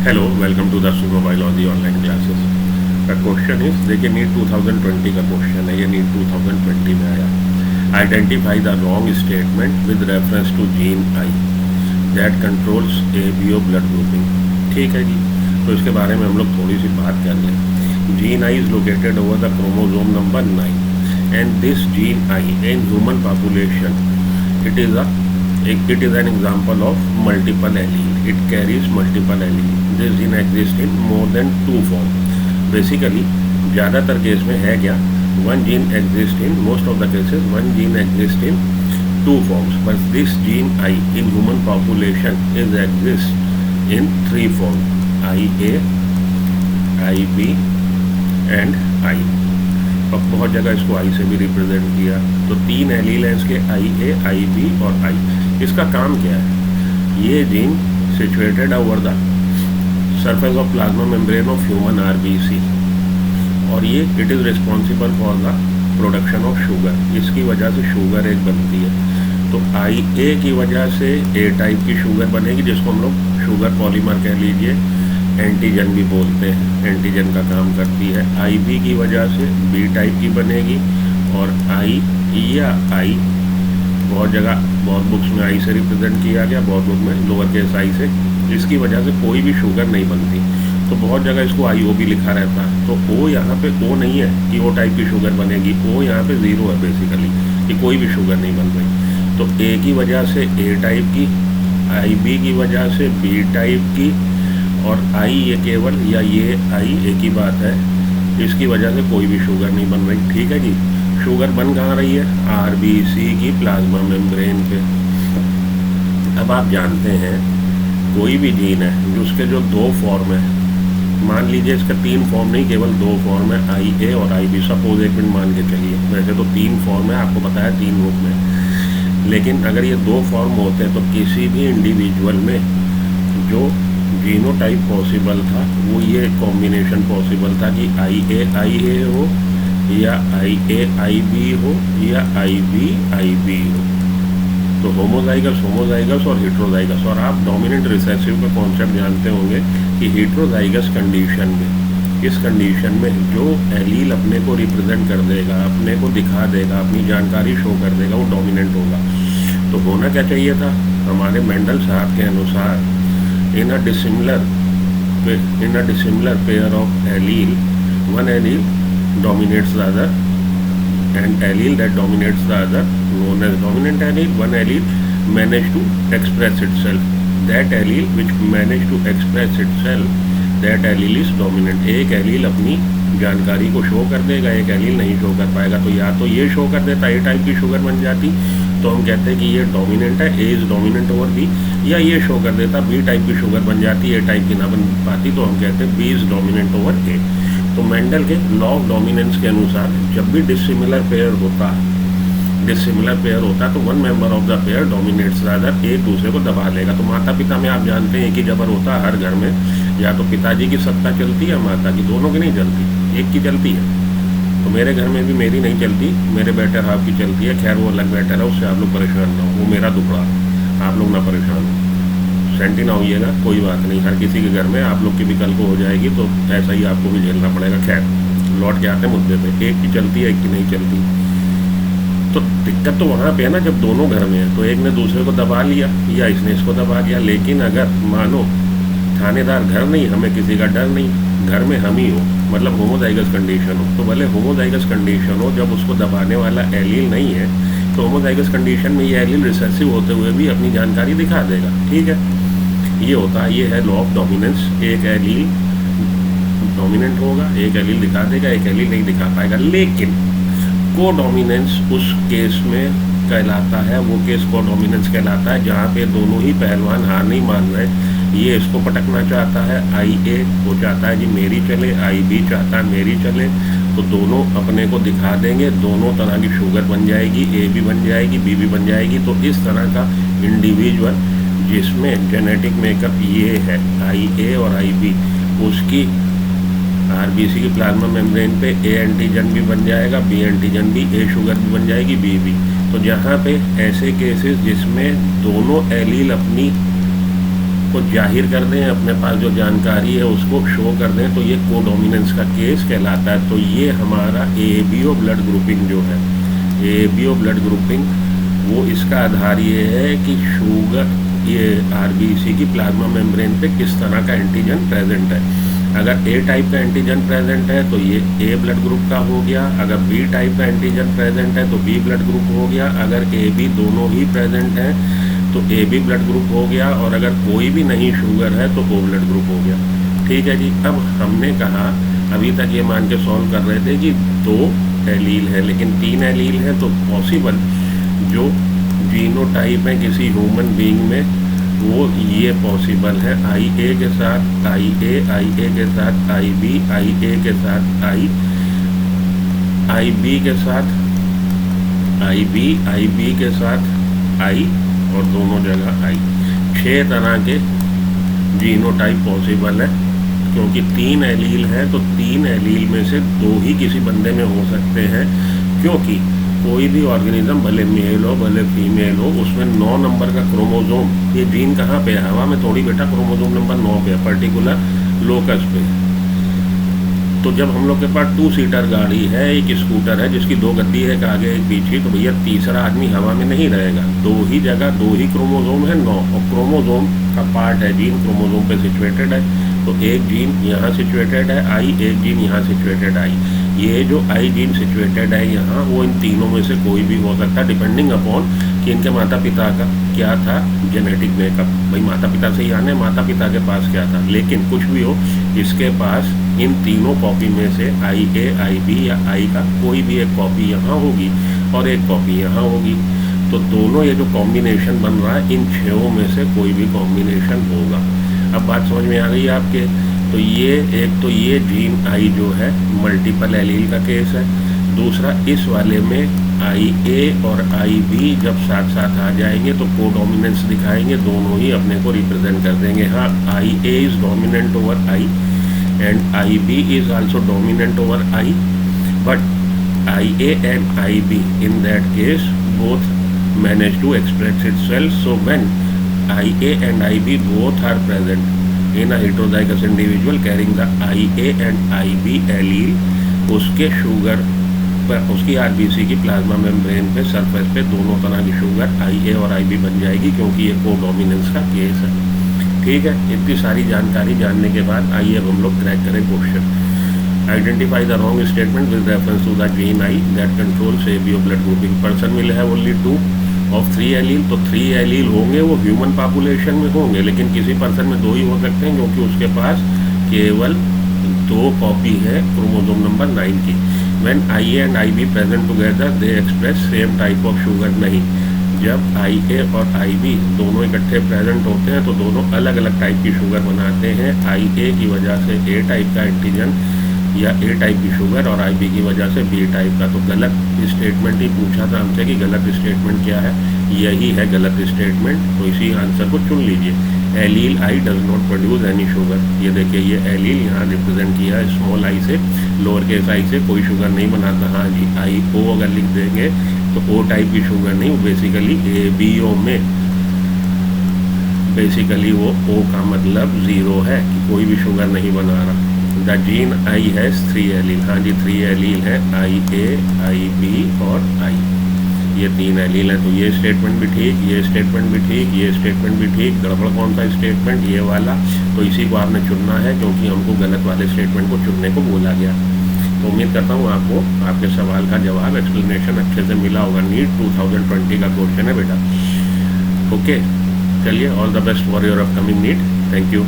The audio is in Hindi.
Hello, welcome to the Suno biology online classes. The question is, देखिए नीट 2020 का क्वेश्चन है, ये नीट 2020 में आया। Identify the wrong statement with reference to gene I that controls ABO blood grouping. ठीक है जी, तो इसके बारे में हम लोग थोड़ी सी बात कर लें। Gene I is located over the chromosome number 9 and this gene I in human population it is an example of multiple allele. It carries multiple allele. This gene exists in more than 2 forms. Basically, ज़्यादातर केस में है क्या, one gene exists in most of the cases, one gene exists in 2 forms. But this gene I in human population is exists in 3 forms: IA, IB and I. और बहुत जगह इसको आई से भी रिप्रेजेंट किया। तो 3 एलील हैं इसके, IA, IB और I। इसका काम क्या है? ये gene situated over the surface of plasma membrane of human RBC, और ये it is responsible for the production of sugar. इसकी वजह से शुगर एक बनती है। तो IA की वजह से A टाइप की शुगर बनेगी, जिसको हम लोग शुगर पॉलीमर कह लीजिए, एंटीजन भी बोलते हैं, एंटीजन का काम करती है। IB की वजह से B टाइप की बनेगी, और I या I बहुत जगह, बहुत बुक्स में आई से रिप्रेजेंट किया गया, बहुत बुक में लोअर केस आई से। इसकी वजह से कोई भी शुगर नहीं बनती। तो बहुत जगह इसको IO भी लिखा रहता है। तो O यहाँ पे O नहीं है कि O टाइप की शुगर बनेगी, O यहाँ पे 0 है बेसिकली, कि कोई भी शुगर नहीं बन रही। तो A की वजह से A टाइप की, IB की वजह से B टाइप की, और I ये केवल या ये I एक ही बात है, इसकी वजह से कोई भी शुगर नहीं बन रही। ठीक है जी। शुगर बन कहाँ रही है? RBC की प्लाज्मा मेम्ब्रेन पे। अब आप जानते हैं कोई भी जीन है जिसके जो 2 फॉर्म है, मान लीजिए इसका 3 फॉर्म नहीं, केवल 2 फॉर्म है, IA और IB। सपोज एक मिनट मान के चलिए, वैसे तो 3 फॉर्म है, आपको पता है 3 रूप में, लेकिन अगर ये 2 फॉर्म होते हैं तो किसी भी इंडिविजुअल में जो जीनोटाइप पॉसिबल था वो ये कॉम्बिनेशन पॉसिबल था कि IA हो, या IA हो, या IB हो। तो होमोजाइगस और हेट्रोजाइगस। और आप डोमिनेंट रिसेसिव का कॉन्सेप्ट जानते होंगे कि हेट्रोजाइगस कंडीशन में, इस कंडीशन में जो एलील अपने को रिप्रेजेंट कर देगा, अपने को दिखा देगा, अपनी जानकारी शो कर देगा, वो डोमिनेंट होगा। तो होना क्या चाहिए था? हमारे मेंडल साहब के अनुसार in a dissimilar pair of allele, one allele dominates the other, and allele that dominates the other known as dominant allele. One allele managed to express itself. That allele which managed to express itself, that allele is dominant. एक एलील अपनी जानकारी को शो कर देगा, एक एलील नहीं शो कर पाएगा। तो या तो ये शो कर देता, A टाइप की शुगर बन जाती, तो हम कहते हैं कि ये डोमिनेंट है, A is dominant over B, या ये शो कर देता B टाइप की शुगर बन जाती, A टाइप की ना बन पाती, तो हम कहते हैं B is dominant over A। तो मेंडल के लॉ ऑफ डोमिनेंस के अनुसार जब भी डिसिमिलर पेयर होता तो one member of the pair dominates the other, एक दूसरे को दबा लेगा। तो माता पिता में आप जानते हैं कि जबर होता है हर घर में, या तो पिताजी की सत्ता चलती है, माता की, दोनों की नहीं चलती, एक की चलती है। तो मेरे घर में भी मेरी नहीं चलती, मेरे बेटर हाफ की चलती है। खैर वो अलग बेटर है, उससे आप लोग परेशान ना हो, वो मेरा दुखड़ा, आप लोग ना परेशान हो, सेंटी ना होइएगा, कोई बात नहीं। हर किसी के घर में आप लोग की भी कल को हो जाएगी, तो ऐसा ही आपको भी झेलना पड़ेगा। खैर लौट के आते हैं मुद्दे पे, एक की चलती है, एक की नहीं चलती। तो दिक्कत तो वहाँ पे है ना, जब दोनों घर में है तो एक ने दूसरे को दबा लिया, या इसने इसको दबा दिया। लेकिन अगर मानो थानेदार घर नहीं, हमें किसी का डर नहीं, घर में हम ही हो, मतलब होमोजाइगस कंडीशन हो, तो भले होमोजाइगस कंडीशन हो, जब उसको दबाने वाला एलील नहीं है, तो होमोजाइगस कंडीशन में ये एलील रिसेसिव होते हुए भी अपनी जानकारी दिखा देगा। ठीक है, ये होता है, ये है लॉ ऑफ डोमिनेंस। एक एलील डोमिनेंट होगा, एक एलील दिखा देगा, एक एलील नहीं दिखा पाएगा। लेकिन को डोमिनेंस उस केस में कहलाता है, वो केस को डोमिनेंस कहलाता है जहाँ पे दोनों ही पहलवान हार नहीं मान रहे। ये इसको पटकना चाहता है, IA वो चाहता है जी मेरी चले, IB चाहता है मेरी चले, तो दोनों अपने को दिखा देंगे, दोनों तरह की शुगर बन जाएगी, A भी बन जाएगी, B भी बन जाएगी। तो इस तरह का इंडिविजुअल जिसमें जेनेटिक मेकअप ये है IA और IB, उसकी RBC की प्लाज्मा मेम्ब्रेन पे A एंटीजन भी बन जाएगा, B एंटीजन भी, A शुगर भी बन जाएगी, B भी। तो जहाँ पे ऐसे केसेस जिसमें दोनों एलील अपनी को जाहिर कर दें, अपने पास जो जानकारी है उसको शो कर दें, तो ये कोडोमिनेंस का केस कहलाता है। तो ये हमारा एबीओ ब्लड ग्रुपिंग जो है, एबीओ ब्लड ग्रुपिंग, वो इसका आधार ये है कि शुगर, ये आरबीसी की प्लाज्मा मेम्ब्रेन पे किस तरह का एंटीजन प्रेजेंट है। अगर ए टाइप का एंटीजन प्रेजेंट है तो ये ए ब्लड ग्रुप का हो गया, अगर बी टाइप का एंटीजन प्रेजेंट है तो बी ब्लड ग्रुप हो गया, अगर ए बी दोनों ही प्रेजेंट हैं तो ए बी ब्लड ग्रुप हो गया, और अगर कोई भी नहीं शुगर है तो ओ ब्लड ग्रुप हो गया। ठीक है जी। अब हमने कहा, अभी तक ये मान के सॉल्व कर रहे थे कि 2 एलील है, लेकिन 3 एलील है, तो पॉसिबल जो जीनोटाइप है किसी ह्यूमन बीइंग में वो ये पॉसिबल है, आई ए के साथ आई ए के साथ आई बी, आई ए के साथ आई बी के साथ आई बी के साथ आई, और दोनों जगह आई। 6 तरह के जीनोटाइप पॉसिबल है, क्योंकि 3 एलील है तो 3 एलील में से 2 ही किसी बंदे में हो सकते हैं, क्योंकि कोई भी ऑर्गेनिज्म भले मेल हो भले फीमेल हो, उसमें 9 नंबर का क्रोमोजोम, ये जीन कहाँ पे है, हवा में थोड़ी बेटा, क्रोमोजोम नंबर 9 पे है, पर्टिकुलर लोकस पे। तो जब हम लोग के पास 2 सीटर गाड़ी है, एक स्कूटर है जिसकी 2 गद्दी है, एक आगे एक पीछे, तो भैया तीसरा आदमी हवा में नहीं रहेगा, 2 ही जगह 2 ही क्रोमोजोम है, 9, और क्रोमोजोम का पार्ट है जीन, क्रोमोजोम पे सिचुएटेड है, तो एक जीन यहाँ सिचुएटेड है आई, एक जीन यहाँ सिचुएटेड आई। ये जो आई जीन सिचुएटेड है यहाँ, वो इन तीनों में से कोई भी हो सकता है, डिपेंडिंग अपॉन कि इनके माता पिता का क्या था जेनेटिक मेकअप। भाई माता पिता से ही आने, माता पिता के पास क्या था, लेकिन कुछ भी हो, इसके पास इन तीनों कॉपी में से आई ए, आई बी या आई का कोई भी एक कॉपी यहाँ होगी और एक कॉपी यहाँ होगी। तो दोनों ये जो कॉम्बिनेशन बन रहा है, इन 6 में से कोई भी कॉम्बिनेशन होगा। अब बात समझ में आ गई आपके। तो ये एक तो ये जीन आई जो है मल्टीपल एलील का केस है। दूसरा, इस वाले में आई ए और आई बी जब साथ साथ आ जाएंगे तो कोडोमिनेंस दिखाएंगे, दोनों ही अपने को रिप्रेजेंट कर देंगे। हाँ, I A is dominant over I and I B is also dominant over I, but I A and I B in that case both manage to express itself. So when IA and IB both are present in a heterozygous individual carrying the IA and IB allele, उसके शुगर पर, उसकी आरबीसी की प्लाज्मा मेम्ब्रेन पे सरफेस पे दोनों तरह की शुगर IA और IB बन जाएगी, क्योंकि ये कोडोमिनेंस का केस है। ठीक है, इतनी सारी जानकारी जानने के बाद आइए अब हम लोग क्रैक करें question. Identify the wrong statement with reference to the gene I that controls ABO blood grouping. Person will have only 2 of 3 allele, तो 3 एलील होंगे, वो ह्यूमन पॉपुलेशन में होंगे, लेकिन किसी पर्सन में 2 ही हो सकते हैं, क्योंकि उसके पास केवल 2 कॉपी है क्रोमोसोम नंबर 9 की। When I A and I be present together they express same type of sugar. नहीं, जब आई ए और आई बी दोनों इकट्ठे प्रेजेंट होते हैं तो दोनों अलग अलग टाइप की शुगर बनाते हैं। आई ए की वजह से ए टाइप का एंटीजन या ए टाइप की शुगर, और आई बी की वजह से बी टाइप का। तो गलत स्टेटमेंट ही पूछा था हमसे कि गलत स्टेटमेंट क्या है, यही है गलत स्टेटमेंट, तो इसी आंसर को चुन लीजिए। Allele I does not produce any sugar. ये देखिए, ये एलील यहाँ रिप्रेजेंट किया है स्मॉल आई से, लोअर केस आई से कोई शुगर नहीं बनाता। हाँ जी, आई ओ अगर लिख देंगे तो ओ टाइप की शुगर नहीं, बेसिकली ए बी ओ में बेसिकली वो ओ का मतलब 0 है कि कोई भी शुगर नहीं बना रहा। The gene I has 3 allele. हाँ जी, 3 एलील है, आई ए, आई बी और आई, ये 3 एलील है। तो ये स्टेटमेंट भी ठीक, ये स्टेटमेंट भी ठीक, ये स्टेटमेंट भी ठीक। गड़बड़ कौन सा स्टेटमेंट, ये वाला, तो इसी को आपने चुनना है, क्योंकि हमको गलत वाले स्टेटमेंट को चुनने को बोला गया। तो उम्मीद करता हूँ आपको आपके सवाल का जवाब, एक्सप्लेनेशन अच्छे से मिला होगा। नीट 2020 का क्वेश्चन है बेटा। ओके, चलिए, all the best for your upcoming NEET. Thank you.